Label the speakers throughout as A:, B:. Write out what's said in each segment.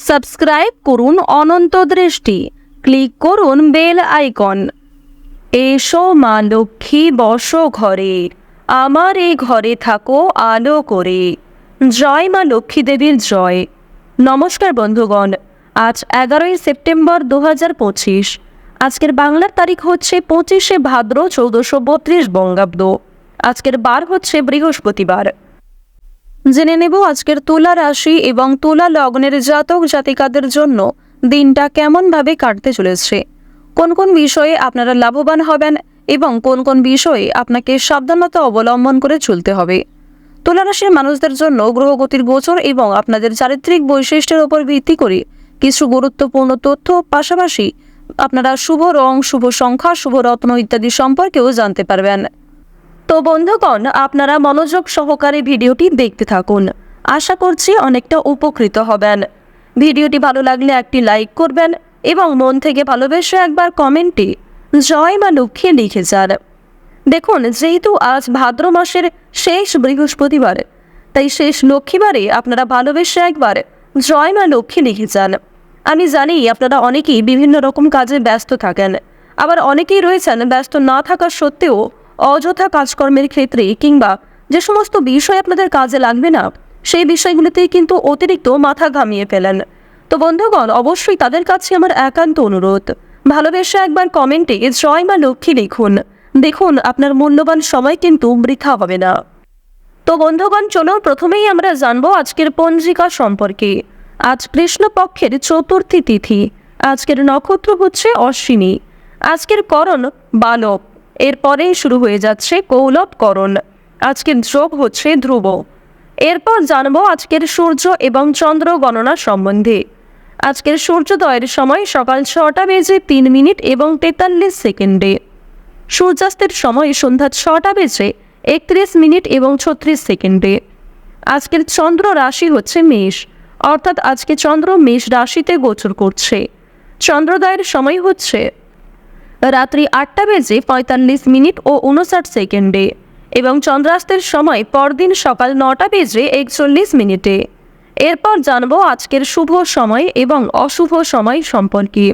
A: Subscribe করুন অনন্ত দৃষ্টি, click করুন বেল আইকন। এসো মা লক্ষ্মী বসো ঘরে, আমার এই ঘরে থাকো আলো করে। জয় মা লক্ষ্মী দেবীর জয়। নমস্কার বন্ধুগণ, আজ 11ই সেপ্টেম্বর 2025। আজকের বাংলার তারিখ হচ্ছে 25শে ভাদ্র 1432 বঙ্গাব্দ। আজকের বার হচ্ছে বৃহস্পতিবার। জেনে নেব আজকের তুলা রাশি এবং তুলা লগ্নের জাতক জাতিকাদের জন্য দিনটা কেমনভাবে কাটতে চলেছে, কোন কোন বিষয়ে আপনারা লাভবান হবেন এবং কোন কোন বিষয়ে আপনাকে সাবধানতা অবলম্বন করে চলতে হবে। তুলা রাশির মানুষদের জন্য গ্রহগতির গোচর এবং আপনাদের চারিত্রিক বৈশিষ্ট্যের উপর ভিত্তি করে কিছু গুরুত্বপূর্ণ তথ্য, পাশাপাশি আপনারা শুভ রং, শুভ সংখ্যা, শুভ রত্ন ইত্যাদি সম্পর্কেও জানতে পারবেন। তো বন্ধুগণ, আপনারা মনোযোগ সহকারে ভিডিওটি দেখতে থাকুন। আশা করছি অনেকটা উপকৃত হবেন। ভিডিওটি ভালো লাগলে একটি লাইক করবেন এবং মন থেকে ভালোবেসে একবার কমেন্টে জয় মা লক্ষ্মী লিখে যান। দেখুন, যেহেতু আজ ভাদ্র মাসের শেষ বৃহস্পতিবার, তাই শেষ লক্ষ্মীবারে আপনারা ভালোবেসে একবার জয় মা লক্ষ্মী লিখে যান। আমি জানি আপনারা অনেকেই বিভিন্ন রকম কাজে ব্যস্ত থাকেন, আবার অনেকেই রয়েছেন ব্যস্ত না থাকা সত্ত্বেও অযথা কাজকর্মের ক্ষেত্রে কিংবা যে সমস্ত বিষয় আপনাদের কাজে লাগবে না সেই বিষয়গুলিতেই কিন্তু অতিরিক্ত মাথা ঘামিয়ে ফেলেন। তো বন্ধুগণ, অবশ্যই তাদের কাছে আমার একান্ত অনুরোধ, ভালোবেসে একবার কমেন্টে জয় মা লক্ষ্মী লিখুন। দেখুন, আপনার মূল্যবান সময় কিন্তু বৃথা হবে না। তো বন্ধুগণ, চলুন প্রথমেই আমরা জানবো আজকের পঞ্জিকা সম্পর্কে। আজ কৃষ্ণপক্ষের চতুর্থী তিথি। আজকের নক্ষত্র হচ্ছে অশ্বিনী। আজকের করণ বালক, এরপরেই শুরু হয়ে যাচ্ছে কৌলব করণ। আজকের যোগ হচ্ছে ধ্রুব। এরপর জানবো আজকের সূর্য এবং চন্দ্র গণনা সম্বন্ধে। আজকের সূর্যোদয়ের সময় সকাল 6টা বেজে 3 মিনিট এবং 43 সেকেন্ডে। সূর্যাস্তের সময় সন্ধ্যা 6টা বেজে 31 মিনিট এবং 36 সেকেন্ডে। আজকের চন্দ্র রাশি হচ্ছে মেষ, অর্থাৎ আজকে চন্দ্র মেষ রাশিতে গোচর করছে। চন্দ্রোদয়ের সময় হচ্ছে রাত্রি 8টা বেজে 45 মিনিট ও 59 সেকেন্ডে এবং চন্দ্রাস্তের সময় পরদিন সকাল 9টা বেজে 41 মিনিটে। এরপর জানবো আজকের শুভ সময় এবং অশুভ সময় সম্পর্কে।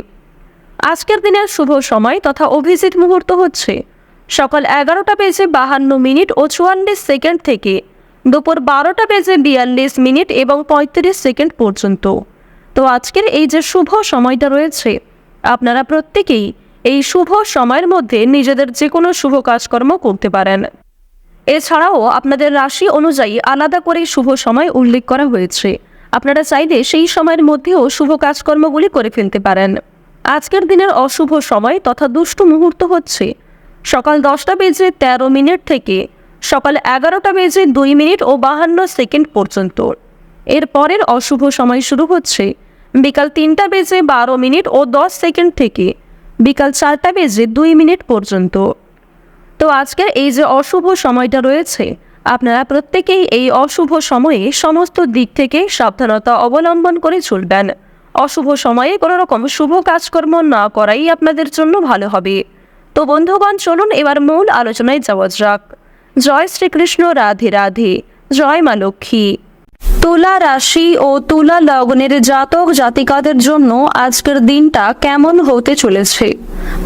A: আজকের দিনের শুভ সময় তথা অভিজিৎ মুহূর্ত হচ্ছে সকাল 11টা বেজে 52 মিনিট ও 44 সেকেন্ড থেকে দুপুর 12টা বেজে 42 মিনিট এবং 35 সেকেন্ড পর্যন্ত। তো আজকের এই যে শুভ সময়টা রয়েছে, আপনারা প্রত্যেকেই এই শুভ সময়ের মধ্যে নিজেদের যে কোনো শুভ কাজকর্ম করতে পারেন। এছাড়াও আপনাদের রাশি অনুযায়ী আলাদা করে শুভ সময় উল্লেখ করা হয়েছে, আপনারা চাইলে সেই সময়ের মধ্যেও শুভ কাজকর্মগুলি করে ফেলতে পারেন। আজকের দিনের অশুভ সময় তথা দুষ্টু মুহূর্ত হচ্ছে সকাল 10টা বেজে 13 মিনিট থেকে সকাল 11টা বেজে 2 মিনিট ও 52 সেকেন্ড পর্যন্ত। এর পরের অশুভ সময় শুরু হচ্ছে বিকাল 3টা বেজে 12 মিনিট ও 10 সেকেন্ড থেকে বিকাল 4টা বেজে 2 মিনিট পর্যন্ত। তো আজকের এই যে অশুভ সময়টা রয়েছে, আপনারা প্রত্যেকেই এই অশুভ সময়ে সমস্ত দিক থেকে সাবধানতা অবলম্বন করে চলবেন। অশুভ সময়ে কোনো রকম শুভ কাজকর্ম না করাই আপনাদের জন্য ভালো হবে। তো বন্ধুগণ, চলুন এবার মূল আলোচনায় যাওয়া যাক। জয় শ্রীকৃষ্ণ, রাধে রাধে, জয় মা লক্ষ্মী। তুলা রাশি ও তুলা লগ্নের জাতক জাতিকাদের জন্য আজকের দিনটা কেমন হতে চলেছে।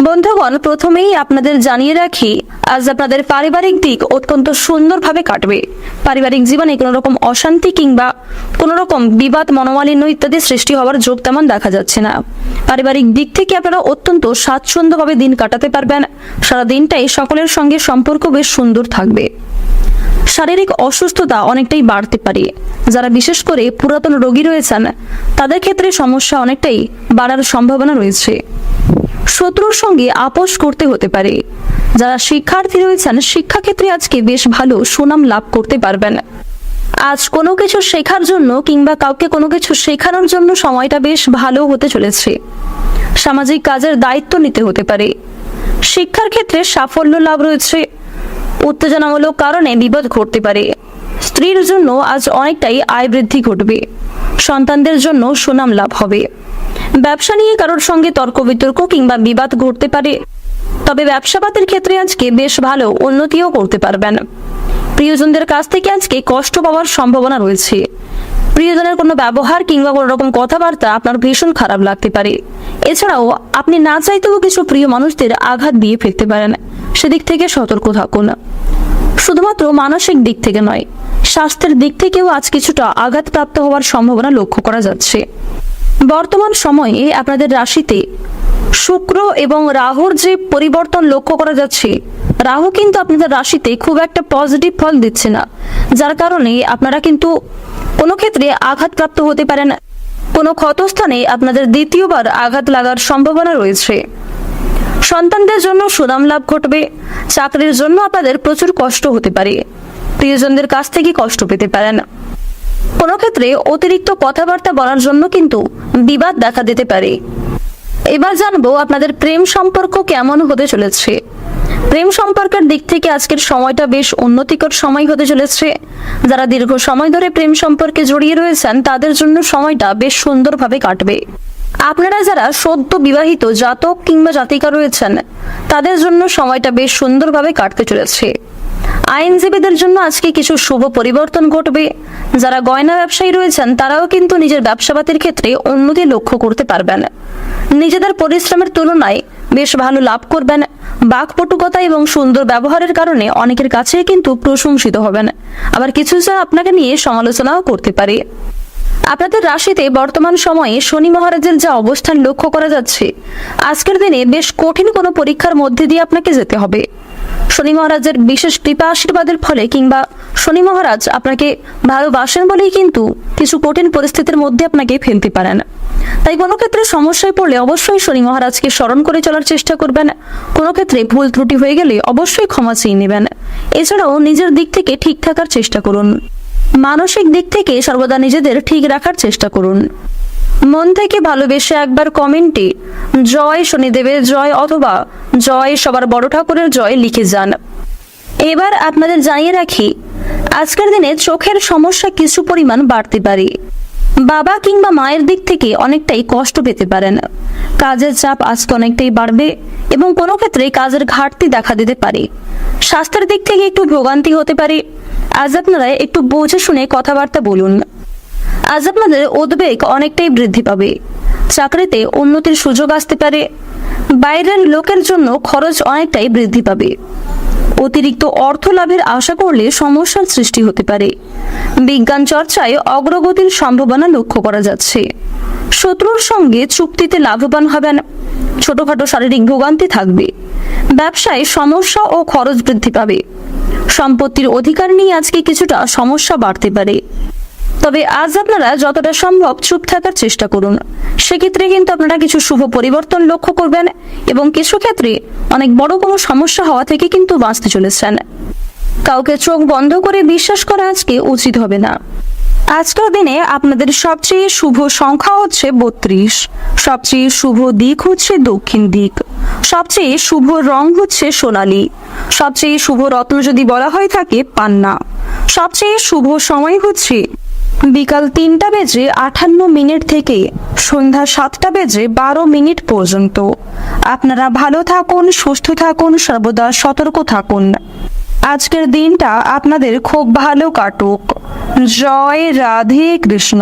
A: বন্ধুগণ, প্রথমেই আপনাদের জানিয়ে রাখি, আজ আপনাদের পারিবারিক দিক অত্যন্ত সুন্দরভাবে কাটবে। পারিবারিক জীবনে কোনো রকম অশান্তি কিংবা কোনো রকম বিবাদ, মনোমালিন্য ইত্যাদি সৃষ্টি হওয়ার যোগ তেমন দেখা যাচ্ছে না। পারিবারিক দিক থেকে আপনারা অত্যন্ত স্বাচ্ছন্দ্যভাবে দিন কাটাতে পারবেন। সারা দিনটাই সকলের সঙ্গে সম্পর্ক বেশ সুন্দর থাকবে। শারীরিক অসুস্থতা অনেকটাই বাড়তে পারে। যারা বিশেষ করে পুরাতন রোগী রয়েছেন তাদের ক্ষেত্রে সমস্যা অনেকটাই বাড়ার সম্ভাবনা রয়েছে। শত্রুর সঙ্গে আপোষ করতে হতে পারে। যারা শিক্ষার্থী রয়েছেন শিক্ষাক্ষেত্রে আজকে বেশ ভালো সুনাম লাভ করতে পারবেন। আজ কোনো কিছু শেখার জন্য কিংবা কাউকে কোনো কিছু শেখানোর জন্য সময়টা বেশ ভালো হতে চলেছে। সামাজিক কাজের দায়িত্ব নিতে হতে পারে। শিক্ষার ক্ষেত্রে সাফল্য লাভ রয়েছে। উত্তেজনামূলক কারণে বিপদ ঘটতে পারে। স্ত্রীর জন্য আজ অনেকটাই আয় বৃদ্ধি ঘটবে। সন্তানদের জন্য সুনাম লাভ হবে। ব্যবসা নিয়ে কারোর সঙ্গে তর্ক বিতর্ক কিংবা বিবাদ ঘটতে পারে, তবে ব্যবসাপাতের ক্ষেত্রে আজকে বেশ ভালো উন্নতিও করতে পারবেন। প্রিয়জনদের কাছ থেকে আজকে কষ্ট পাওয়ার সম্ভাবনা রয়েছে। প্রিয়জনের কোনো ব্যবহার কিংবা কোনো রকম কথাবার্তা আপনার ভীষণ খারাপ লাগতে পারে। এছাড়াও আপনি না চাইতেও কিছু প্রিয় মানুষদের আঘাত দিয়ে ফেলতে পারেন, সেদিক থেকে সতর্ক থাকুন। শুধুমাত্র মানসিক দিক থেকে নয়, স্বাস্থ্যের দিক থেকেও আজ কিছুটা আঘাতপ্রাপ্ত হওয়ার সম্ভাবনা লক্ষ্য করা যাচ্ছে। বর্তমান সময়ে আপনাদের রাশিতে শুক্র এবং রাহুর যে পরিবর্তন লক্ষ্য করা যাচ্ছে, রাহু কিন্তু আপনাদের রাশিতে খুব একটা পজিটিভ ফল দিচ্ছে না, যার কারণে আপনারা কিন্তু কোনো ক্ষেত্রে আঘাতপ্রাপ্ত হতে পারেন। কোনো ক্ষতস্থানে আপনাদের দ্বিতীয়বার আঘাত লাগার সম্ভাবনা রয়েছে। সন্তানদের জন্য সুনাম লাভ ঘটবে। চাকরির জন্য আপনাদের প্রচুর কষ্ট হতে পারে, প্রিয়জনদের কাছ থেকে কষ্ট পেতে পারেন। কোনো ক্ষেত্রে অতিরিক্ত কথাবার্তা বলার জন্য কিন্তু বিবাদ দেখা দিতে পারে। এবার জানবো আপনাদের প্রেম সম্পর্ক কেমন হতে চলেছে। প্রেম সম্পর্কের দিক থেকে আজকের সময়টা বেশ উন্নতিকর সময় হতে চলেছে। যারা দীর্ঘ সময় ধরে প্রেম সম্পর্কে জড়িয়ে রয়েছেন, তাদের জন্য সময়টা বেশ সুন্দরভাবে কাটবে। আপনারা যারা সদ্য বিবাহিত জাতক কিংবা জাতিকা রয়েছেন, তাদের জন্য সময়টা বেশ সুন্দরভাবে কাটতে চলেছে। আইনজীবীদের জন্য আজকে কিছু শুভ পরিবর্তন ঘটবে। যারা গয়না ব্যবসায়ী রয়েছেন, তারাও কিন্তু নিজের ব্যবসাপাতির ক্ষেত্রে উন্নতি লক্ষ্য করতে পারবেন। নিজেদের পরিশ্রমের তুলনায় বেশ ভালো লাভ করবেন। বাকপটুকতা এবং সুন্দর ব্যবহারের কারণে অনেকের কাছে কিন্তু প্রশংসিত হবেন, আবার কিছু আপনাকে নিয়ে সমালোচনাও করতে পারে। আপনাদের রাশিতে বর্তমান সময়ে শনি মহারাজের যা অবস্থান লক্ষ্য করা যাচ্ছে, আজকের দিনে বেশ কঠিন কোনো পরীক্ষার মধ্যে দিয়ে আপনাকে যেতে হবে। শনি মহারাজের বিশেষ কৃপা আশীর্বাদের ফলে কিংবা শনি মহারাজ আপনাকে ভালোবাসেন বলেই কিন্তু কিছু কঠিন পরিস্থিতির মধ্যে আপনাকে ফেলতে পারেন। তাই কোনো ক্ষেত্রে সমস্যায় পড়লে অবশ্যই শনি মহারাজকে স্মরণ করে চলার চেষ্টা করবেন। কোনো ক্ষেত্রে ভুল ত্রুটি হয়ে গেলে অবশ্যই ক্ষমা চেয়ে নেবেন। এছাড়াও নিজের দিক থেকে ঠিক থাকার চেষ্টা করুন। মানসিক দিক থেকে সর্বদা নিজেদের ঠিক রাখার চেষ্টা করুন। মন থেকে ভালোবেসে একবার কমেন্টে জয় শনিদেবের জয় অথবা জয় সবার বড় ঠাকুরের জয় লিখে যান। এবার আপনাদের জানিয়ে রাখি, আজকের দিনে চোখের সমস্যা কিছু পরিমাণ বাড়তে পারে। বাবা কিংবা মায়ের দিক থেকে অনেকটাই কষ্ট পেতে পারেন। কাজের চাপ আজকে অনেকটাই বাড়বে এবং কোনো ক্ষেত্রে কাজের ঘাটতি দেখা দিতে পারে। স্বাস্থ্যের দিক থেকে একটু ভোগান্তি হতে পারে। আজ আপনারা একটু বুঝে শুনে কথাবার্তা বলুন। আজ আপনাদের উদ্বেগ অনেকটাই বৃদ্ধি পাবে। চাকরিতে উন্নতির সুযোগ আসতে পারে। বাইরের লোকের জন্য খরচ অনেকটাই বৃদ্ধি পাবে। অতিরিক্ত অর্থ লাভের আশা করলে সমস্যার সৃষ্টি হতে পারে। বিজ্ঞান চর্চায় অগ্রগতির সম্ভাবনা লক্ষ্য করা যাচ্ছে। শত্রুর সঙ্গে চুক্তিতে লাভবান হবেন। ছোটখাটো শারীরিক ভোগান্তি থাকবে। ব্যবসায় সমস্যা ও খরচ বৃদ্ধি পাবে। সম্পত্তির অধিকার নিয়ে আজকে কিছুটা সমস্যা বাড়তে পারে। তবে আজ আপনারা যতটা সম্ভব চুপ থাকার চেষ্টা করুন। সেক্ষেত্রে কিন্তু আপনারা কিছু শুভ পরিবর্তন লক্ষ্য করবেন এবং কিছু ক্ষেত্রে অনেক বড় কোনো সমস্যা হওয়া থেকে কিন্তু বাঁচতে চলেছেন। কাউকে চোখ বন্ধ করে বিশ্বাস করা আজকে উচিত হবে না। আজকের দিনে আপনাদের সবচেয়ে শুভ সংখ্যা হচ্ছে 32, সবচেয়ে শুভ দিক হচ্ছে দক্ষিণ দিক, সবচেয়ে শুভ রং হচ্ছে সোনালী, সবচেয়ে শুভ রত্ন যদি বলা হয়ে থাকে পান্না, সবচেয়ে শুভ সময় হচ্ছে বিকাল 3:58 থেকে সন্ধ্যা 7:12 পর্যন্ত। আপনারা ভালো থাকুন, সুস্থ থাকুন, সর্বদা সতর্ক থাকুন। আজকের দিনটা আপনাদের খুব ভালো কাটুক। জয় রাধে কৃষ্ণ।